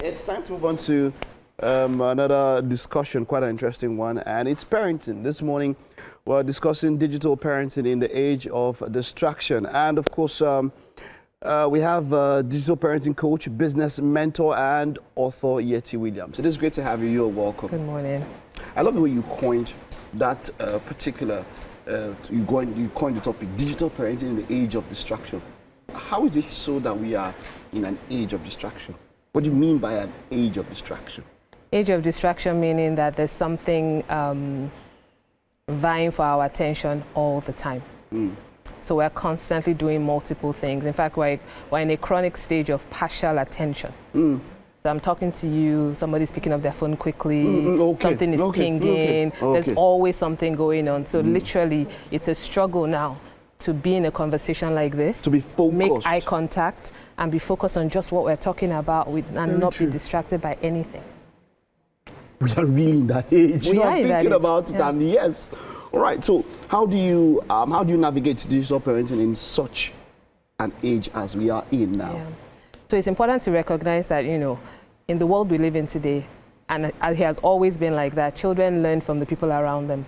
It's time to move on to another discussion, quite an interesting one, and it's parenting. This morning, we're discussing digital parenting in the age of distraction. And of course, we have digital parenting coach, business mentor, and author Yetty Williams. It is great to have you. You're welcome. Good morning. I love the way you coined that particular, you coined the topic, digital parenting in the age of distraction. How is it so that we are in an age of distraction? What do you mean by an age of distraction? Age of distraction meaning that there's something vying for our attention all the time. So we're constantly doing multiple things. In fact, we're in a chronic stage of partial attention. So I'm talking to you, somebody's picking up their phone quickly, something is pinging, there's always something going on. So literally, it's a struggle now to be in a conversation like this, to be focused, make eye contact, and be focused on just what we're talking about and not be distracted by anything. We are really in that age. You know, I'm thinking about it, and yes. All right, so how do you navigate digital parenting in such an age as we are in now? Yeah. So it's important to recognize that, you know, in the world we live in today, and it has always been like that, children learn from the people around them.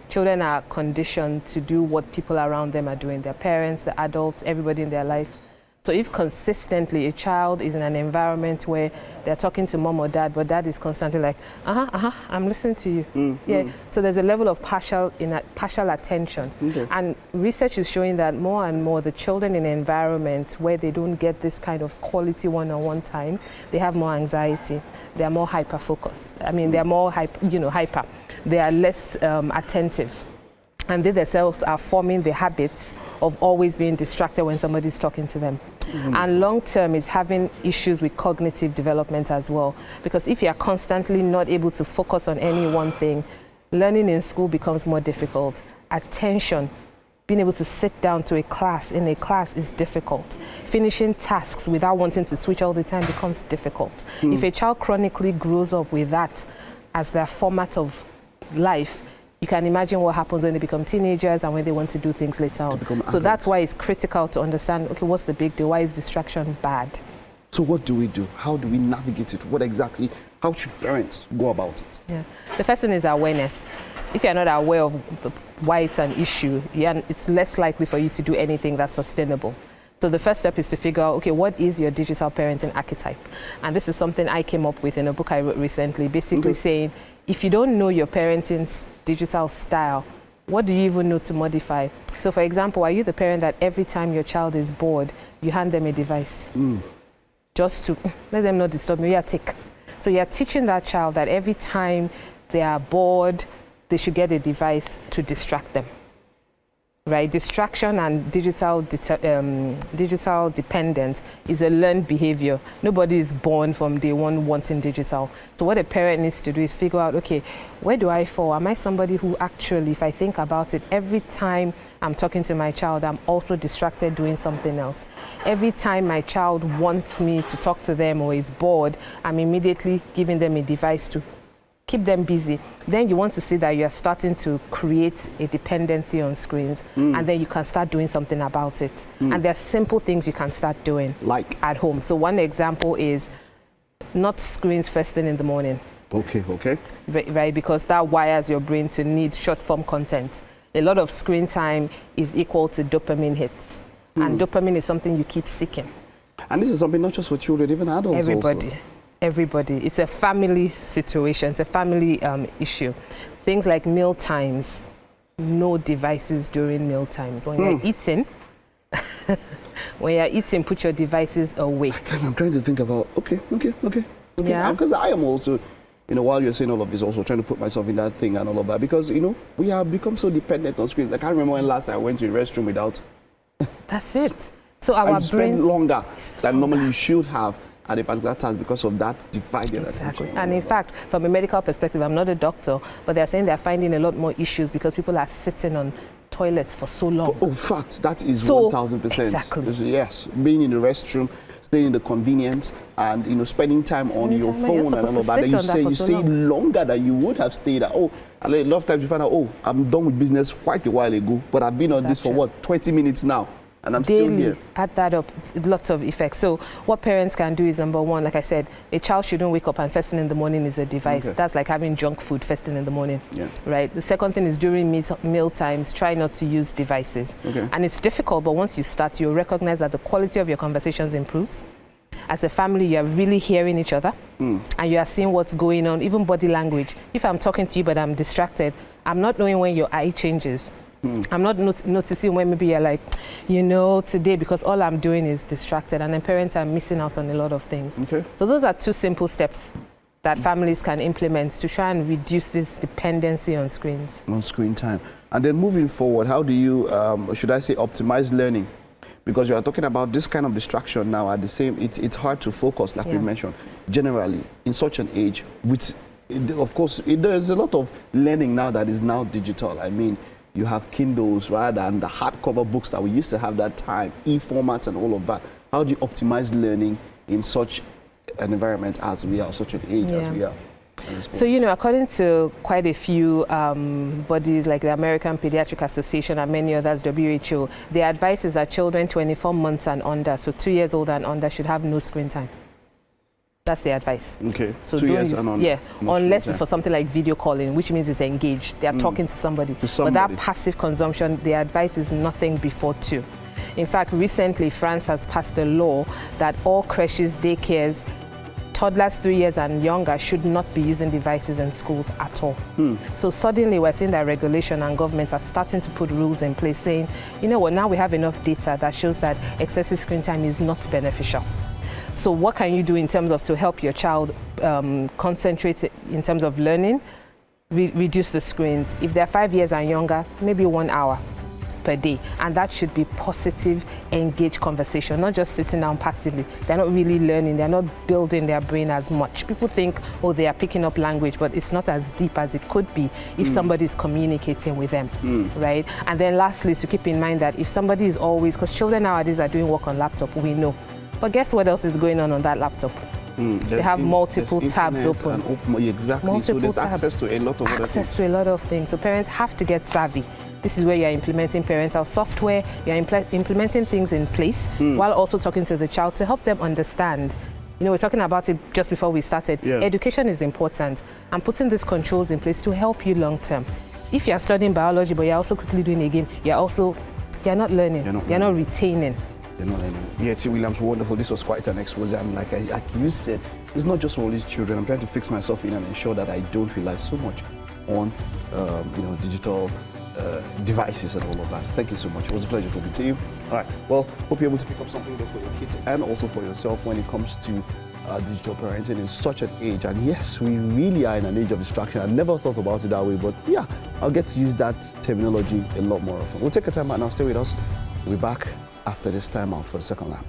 Children are conditioned to do what people around them are doing, their parents, the adults, everybody in their life. So if consistently a child is in an environment where they're talking to mom or dad, but dad is constantly like, I'm listening to you. So there's a level of partial attention. And research is showing that more and more the children in environments where they don't get this kind of quality one-on-one time, they have more anxiety. They are more hyper-focused. I mean, they're more hyper. They are less attentive. And they themselves are forming the habits of always being distracted when somebody's talking to them. And long term is having issues with cognitive development as well. Because if you're constantly not able to focus on any one thing, learning in school becomes more difficult. Attention, being able to sit down to a class is difficult. Finishing tasks without wanting to switch all the time becomes difficult. If a child chronically grows up with that as their format of life, you can imagine what happens when they become teenagers and when they want to do things later on. So that's why it's critical to understand, okay, what's the big deal? Why is distraction bad? So what do we do? How do we navigate it? How should parents go about it? Yeah. The first thing is awareness. If you're not aware of why it's an issue, it's less likely for you to do anything that's sustainable. So the first step is to figure out, okay, what is your digital parenting archetype? And this is something I came up with in a book I wrote recently, basically saying, if you don't know your parenting's digital style, what do you even know to modify? So for example, are you the parent that every time your child is bored, you hand them a device? Just to let them not disturb me, tick. So you're teaching that child that every time they are bored, they should get a device to distract them. Right, distraction and digital dependence is a learned behavior. Nobody is born from day one wanting digital. So what a parent needs to do is figure out, okay, where do I fall? Am I somebody who actually, if I think about it, every time I'm talking to my child, I'm also distracted doing something else? Every time my child wants me to talk to them or is bored, I'm immediately giving them a device to keep them busy. Then you want to see that you're starting to create a dependency on screens, and then you can start doing something about it. And there's simple things you can start doing like at home. So one example is not screens first thing in the morning. Okay. Right, because that wires your brain to need short form content. A lot of screen time is equal to dopamine hits. And dopamine is something you keep seeking. And this is something not just for children, even adults Everybody. Also. Everybody. It's a family situation. It's a family issue. Things like meal times, no devices during meal times. When you're eating, put your devices away. I'm trying to think about, okay. Yeah. Because I am also, while you're saying all of this, also trying to put myself in that thing and all of that. Because, we have become so dependent on screens. I can't remember when last I went to a restroom without. That's it. So our brain spend longer than normally you should have at a particular task because of that divided attention. attention. And in fact, from a medical perspective, I'm not a doctor, but they're saying they're finding a lot more issues because people are sitting on toilets for so long. Oh, fact, that is so, 1000%. Exactly. Yes, being in the restroom, staying in the convenience, and spending time on your phone and all of that. Then you stay longer than you would have stayed at. Oh, a lot of times you find out, I'm done with business quite a while ago, but I've been on this for 20 minutes now. And I'm still daily, here. add that up, lots of effects. So what parents can do is, number one, like I said, a child shouldn't wake up and first thing in the morning is a device. Okay. That's like having junk food first thing in the morning, Yeah. right? The second thing is during meal times, try not to use devices. Okay. And it's difficult, but once you start, you'll recognize that the quality of your conversations improves. As a family, you are really hearing each other and you are seeing what's going on, even body language. If I'm talking to you but I'm distracted, I'm not knowing when your eye changes. I'm not noticing when maybe you're like, today, because all I'm doing is distracted, and then parents are missing out on a lot of things. Okay. So those are 2 simple steps that families can implement to try and reduce this dependency on screens. On screen time. And then moving forward, how do you, should I say, optimize learning? Because you are talking about this kind of distraction now at the same, it's hard to focus, like we mentioned, generally, in such an age, with, of course, there's a lot of learning now that is now digital. I mean, you have Kindles, right, and the hardcover books that we used to have that time, e-formats and all of that. How do you optimize learning in such an environment as we are, such an age as we are? So, according to quite a few bodies like the American Pediatric Association and many others, WHO, the advice is that children 24 months and under, so 2 years old and under, should have no screen time. That's the advice. Okay, so 2 years and under. Yeah, unless it's for something like video calling, which means it's engaged. They are talking to somebody. But that passive consumption, the advice is nothing before 2. In fact, recently, France has passed a law that all creches, daycares, toddlers 3 years and younger should not be using devices in schools at all. So suddenly we're seeing that regulation and governments are starting to put rules in place saying, you know what, now we have enough data that shows that excessive screen time is not beneficial. So what can you do in terms of to help your child concentrate in terms of learning? Reduce the screens. If they're 5 years and younger, maybe 1 hour per day, and that should be positive, engaged conversation, not just sitting down passively. They're not really learning, they're not building their brain as much. People think, oh, they are picking up language, but it's not as deep as it could be if somebody is communicating with them, right? And then lastly, is to keep in mind that if somebody is always, because children nowadays are doing work on laptop, we know, but guess what else is going on that laptop? They have multiple tabs open. Exactly. Multiple so there's tabs. access to a lot of other things. Access to a lot of things. So parents have to get savvy. This is where you're implementing parental software, you're implementing things in place while also talking to the child to help them understand. We're talking about it just before we started. Education is important, and putting these controls in place to help you long term. If you're studying biology, but you're also quickly doing a game, you're not learning, you're not retaining. You're not learning. Yetty Williams, wonderful. This was quite an expose. And like you said, it's not just for all these children. I'm trying to fix myself in and ensure that I don't rely so much on digital devices and all of that. Thank you so much. It was a pleasure talking to you. All right. Well, hope you're able to pick up something there for your kids and also for yourself when it comes to digital parenting in such an age. And yes, we really are in an age of distraction. I never thought about it that way, but yeah, I'll get to use that terminology a lot more often. We'll take a time out now. Stay with us. We'll be back after this time out for the second lap.